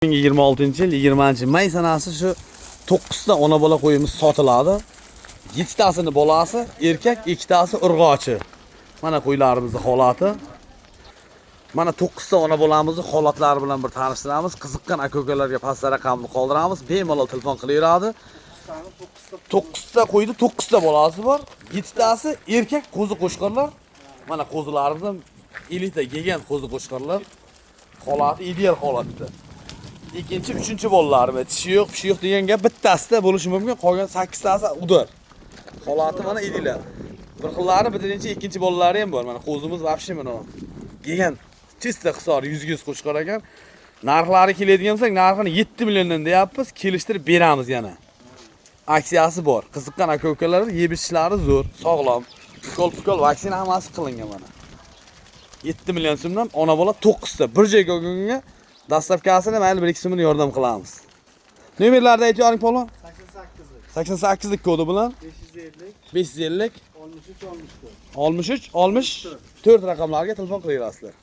2026-yil 20-may sanasi shu 9 ta ona bola qo'yimiz sotiladi. 7 tasini bolasi erkak, 2 tasi urg'ochi. Mana qo'ylarimizning holati. Mana 9 ta ona bolamizni holatlari bilan bir tanishtiramiz. Qiziqqan aka-ukalarga pastda raqamni qoldiramiz. Bemalol telefon qilaveradi. 9 ta qo'ydi, 9 ta bolasi bor. 7 tasi erkak qo'zi qo'shqorlar. Mana qo'zilarimizdan elita kelgan qo'zi qo'shqorlar. Holati ideal holatda. Ikkinchi, uchinchi bolalarimiz tishi yo'q, pishi yo'q degan gap bittasida bo'lishi mumkin. Qolgan 8 tasi udar. Holati mana ideal. Bir xillari birinchi, ikkinchi bolalari ham bor. Mana qo'zimiz vobshe mana kelgan chista hisob 100 qo'shqor ekan. Narxlari keladigan bo'lsak, narxini 7 milliondan deyapmiz, kelishtirib beramiz yana. Aksiyasi bor. Qiziqqan aka-ukalar yeb-ichishlari zo'r, sog'lom. Pukol vaksina hammasi qilingan mana. 7 million so'mdan ona bola 9 ta bir joyga olgunga dastavkasini mayli 1-2 so'mdan yordam qilamiz. Nomerlarni aytib yuboring polvon. 88 lik kodi bilan 550 63 64 raqamlarga telefon qilaverasizlar.